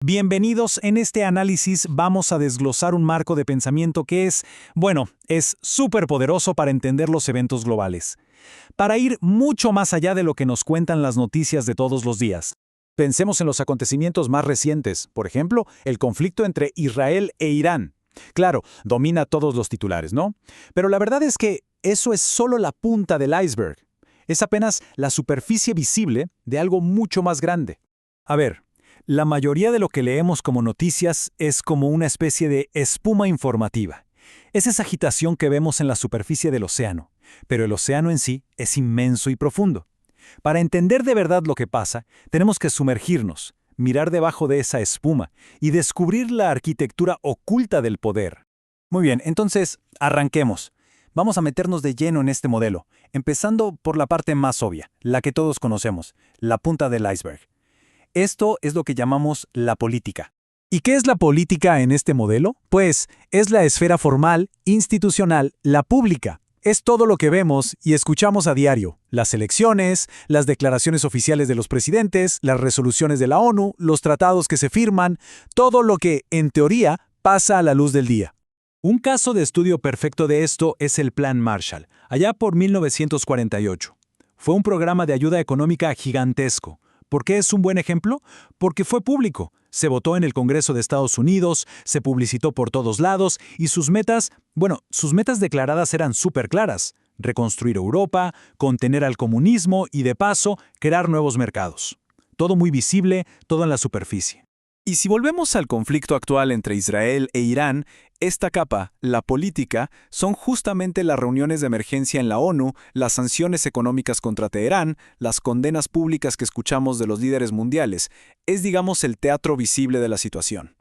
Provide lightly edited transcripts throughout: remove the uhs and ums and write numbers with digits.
Bienvenidos, en este análisis vamos a desglosar un marco de pensamiento que es súper poderoso para entender los eventos globales. Para ir mucho más allá de lo que nos cuentan las noticias de todos los días. Pensemos en los acontecimientos más recientes, por ejemplo, el conflicto entre Israel e Irán. Claro, domina todos los titulares, ¿no? Pero la verdad es que eso es solo la punta del iceberg. Es apenas la superficie visible de algo mucho más grande. A ver, la mayoría de lo que leemos como noticias es como una especie de espuma informativa. Es esa agitación que vemos en la superficie del océano, pero el océano en sí es inmenso y profundo. Para entender de verdad lo que pasa, tenemos que sumergirnos, mirar debajo de esa espuma y descubrir la arquitectura oculta del poder. Muy bien, entonces, arranquemos. Vamos a meternos de lleno en este modelo, empezando por la parte más obvia, la que todos conocemos, la punta del iceberg. Esto es lo que llamamos la política. ¿Y qué es la política en este modelo? Pues es la esfera formal, institucional, la pública. Es todo lo que vemos y escuchamos a diario. Las elecciones, las declaraciones oficiales de los presidentes, las resoluciones de la ONU, los tratados que se firman, todo lo que, en teoría, pasa a la luz del día. Un caso de estudio perfecto de esto es el Plan Marshall, allá por 1948. Fue un programa de ayuda económica gigantesco. ¿Por qué es un buen ejemplo? Porque fue público. Se votó en el Congreso de Estados Unidos, se publicitó por todos lados y sus metas declaradas eran súper claras. Reconstruir Europa, contener al comunismo y, de paso, crear nuevos mercados. Todo muy visible, todo en la superficie. Y si volvemos al conflicto actual entre Israel e Irán, esta capa, la política, son justamente las reuniones de emergencia en la ONU, las sanciones económicas contra Teherán, las condenas públicas que escuchamos de los líderes mundiales. Es, digamos, el teatro visible de la situación.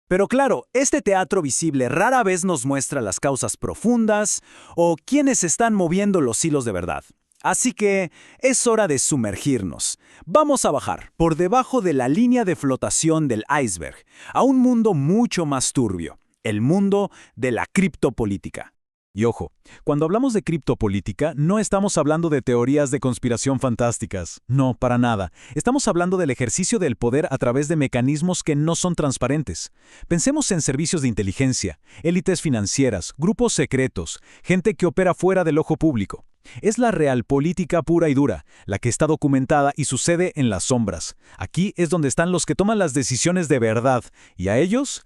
Pero claro, este teatro visible rara vez nos muestra las causas profundas o quiénes están moviendo los hilos de verdad. Así que es hora de sumergirnos. Vamos a bajar por debajo de la línea de flotación del iceberg a un mundo mucho más turbio, el mundo de la criptopolítica. Y ojo, cuando hablamos de criptopolítica no estamos hablando de teorías de conspiración fantásticas. No, para nada. Estamos hablando del ejercicio del poder a través de mecanismos que no son transparentes. Pensemos en servicios de inteligencia, élites financieras, grupos secretos, gente que opera fuera del ojo público. Es la realpolitítica pura y dura, la que está documentada y sucede en las sombras. Aquí es donde están los que toman las decisiones de verdad, y a ellos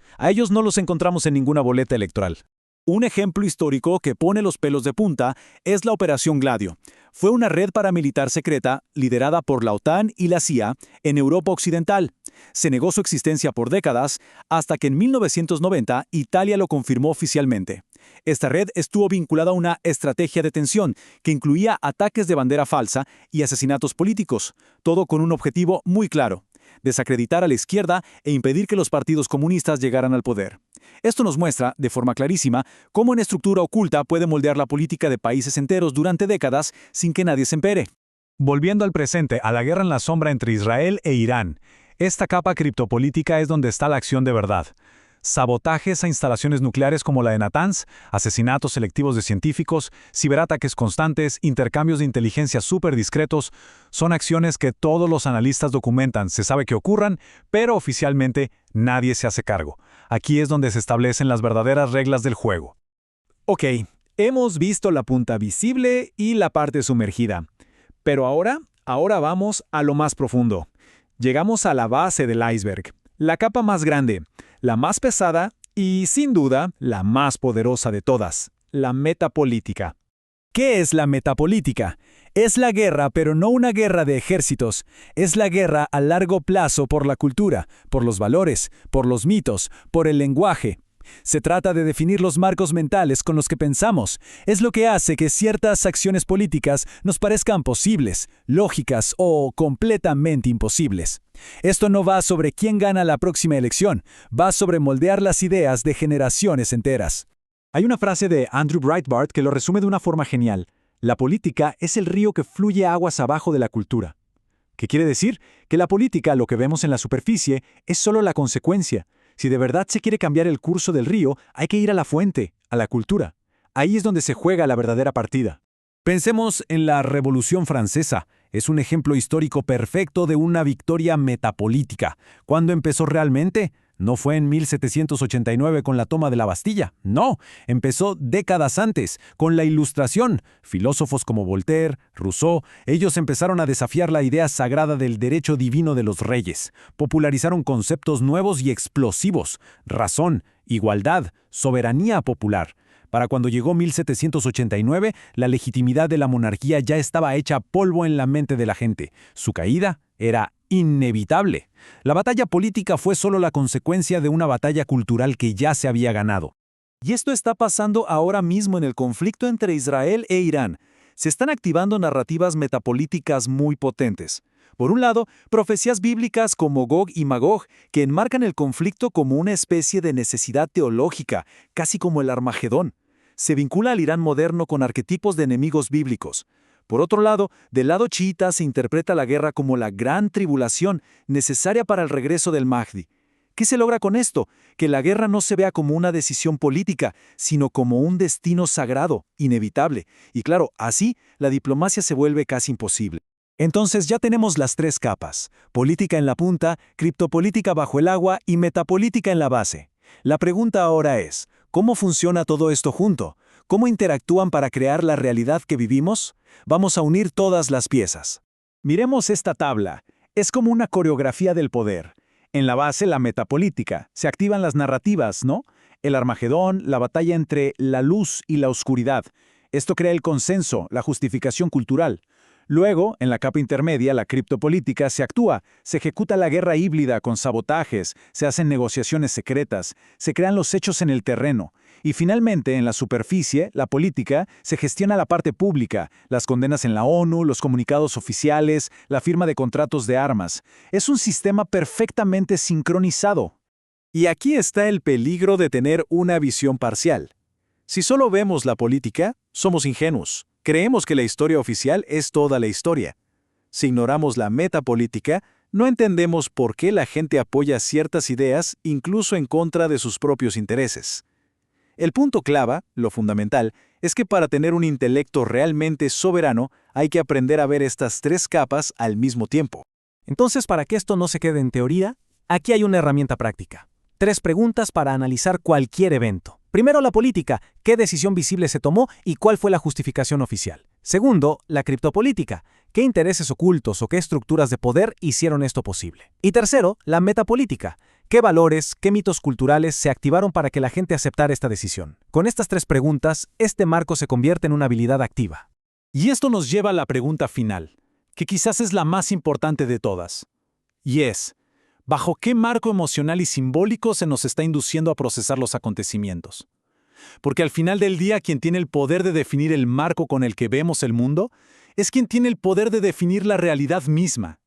no los encontramos en ninguna boleta electoral. Un ejemplo histórico que pone los pelos de punta es la Operación Gladio. Fue una red paramilitar secreta liderada por la OTAN y la CIA en Europa Occidental. Se negó su existencia por décadas hasta que en 1990 Italia lo confirmó oficialmente. Esta red estuvo vinculada a una estrategia de tensión que incluía ataques de bandera falsa y asesinatos políticos, todo con un objetivo muy claro: desacreditar a la izquierda e impedir que los partidos comunistas llegaran al poder. Esto nos muestra, de forma clarísima, cómo una estructura oculta puede moldear la política de países enteros durante décadas sin que nadie se entere. Volviendo al presente, a la guerra en la sombra entre Israel e Irán, esta capa criptopolítica es donde está la acción de verdad. Sabotajes a instalaciones nucleares como la de Natanz, asesinatos selectivos de científicos, ciberataques constantes, intercambios de inteligencia súper discretos, son acciones que todos los analistas documentan, se sabe que ocurran, pero oficialmente nadie se hace cargo. Aquí es donde se establecen las verdaderas reglas del juego. Ok, hemos visto la punta visible y la parte sumergida. Pero ahora vamos a lo más profundo. Llegamos a la base del iceberg, la capa más grande, la más pesada y, sin duda, la más poderosa de todas, la metapolítica. ¿Qué es la metapolítica? Es la guerra, pero no una guerra de ejércitos. Es la guerra a largo plazo por la cultura, por los valores, por los mitos, por el lenguaje. Se trata de definir los marcos mentales con los que pensamos. Es lo que hace que ciertas acciones políticas nos parezcan posibles, lógicas o completamente imposibles. Esto no va sobre quién gana la próxima elección, va sobre moldear las ideas de generaciones enteras. Hay una frase de Andrew Breitbart que lo resume de una forma genial. La política es el río que fluye aguas abajo de la cultura. ¿Qué quiere decir? Que la política, lo que vemos en la superficie, es solo la consecuencia. Si de verdad se quiere cambiar el curso del río, hay que ir a la fuente, a la cultura. Ahí es donde se juega la verdadera partida. Pensemos en la Revolución Francesa, Es un ejemplo histórico perfecto de una victoria metapolítica. ¿Cuándo empezó realmente? No fue en 1789 con la toma de la Bastilla, no, empezó décadas antes, con la Ilustración. Filósofos como Voltaire, Rousseau, ellos empezaron a desafiar la idea sagrada del derecho divino de los reyes. Popularizaron conceptos nuevos y explosivos: razón, igualdad, soberanía popular. Para cuando llegó 1789, la legitimidad de la monarquía ya estaba hecha polvo en la mente de la gente. Su caída era inevitable. La batalla política fue solo la consecuencia de una batalla cultural que ya se había ganado. Y esto está pasando ahora mismo en el conflicto entre Israel e Irán. Se están activando narrativas metapolíticas muy potentes. Por un lado, profecías bíblicas como Gog y Magog, que enmarcan el conflicto como una especie de necesidad teológica, casi como el Armagedón. Se vincula al Irán moderno con arquetipos de enemigos bíblicos. Por otro lado, del lado chiita se interpreta la guerra como la gran tribulación necesaria para el regreso del Mahdi. ¿Qué se logra con esto? Que la guerra no se vea como una decisión política, sino como un destino sagrado, inevitable. Y claro, así, la diplomacia se vuelve casi imposible. Entonces ya tenemos las tres capas: política en la punta, criptopolítica bajo el agua y metapolítica en la base. La pregunta ahora es, ¿cómo funciona todo esto junto? ¿Cómo interactúan para crear la realidad que vivimos? Vamos a unir todas las piezas. Miremos esta tabla. Es como una coreografía del poder. En la base, la metapolítica. Se activan las narrativas, ¿no? El Armagedón, la batalla entre la luz y la oscuridad. Esto crea el consenso, la justificación cultural. Luego, en la capa intermedia, la criptopolítica, se actúa, se ejecuta la guerra híbrida con sabotajes, se hacen negociaciones secretas, se crean los hechos en el terreno. Y finalmente, en la superficie, la política, se gestiona la parte pública, las condenas en la ONU, los comunicados oficiales, la firma de contratos de armas. Es un sistema perfectamente sincronizado. Y aquí está el peligro de tener una visión parcial. Si solo vemos la política, somos ingenuos. Creemos que la historia oficial es toda la historia. Si ignoramos la metapolítica, no entendemos por qué la gente apoya ciertas ideas incluso en contra de sus propios intereses. El punto clave, lo fundamental, es que para tener un intelecto realmente soberano hay que aprender a ver estas tres capas al mismo tiempo. Entonces, para que esto no se quede en teoría, aquí hay una herramienta práctica. 3 preguntas para analizar cualquier evento. Primero, la política. ¿Qué decisión visible se tomó y cuál fue la justificación oficial? Segundo, la criptopolítica. ¿Qué intereses ocultos o qué estructuras de poder hicieron esto posible? Y tercero, la metapolítica. ¿Qué valores, qué mitos culturales se activaron para que la gente aceptara esta decisión? Con estas 3 preguntas, este marco se convierte en una habilidad activa. Y esto nos lleva a la pregunta final, que quizás es la más importante de todas. Y es, ¿bajo qué marco emocional y simbólico se nos está induciendo a procesar los acontecimientos? Porque al final del día, quien tiene el poder de definir el marco con el que vemos el mundo, es quien tiene el poder de definir la realidad misma.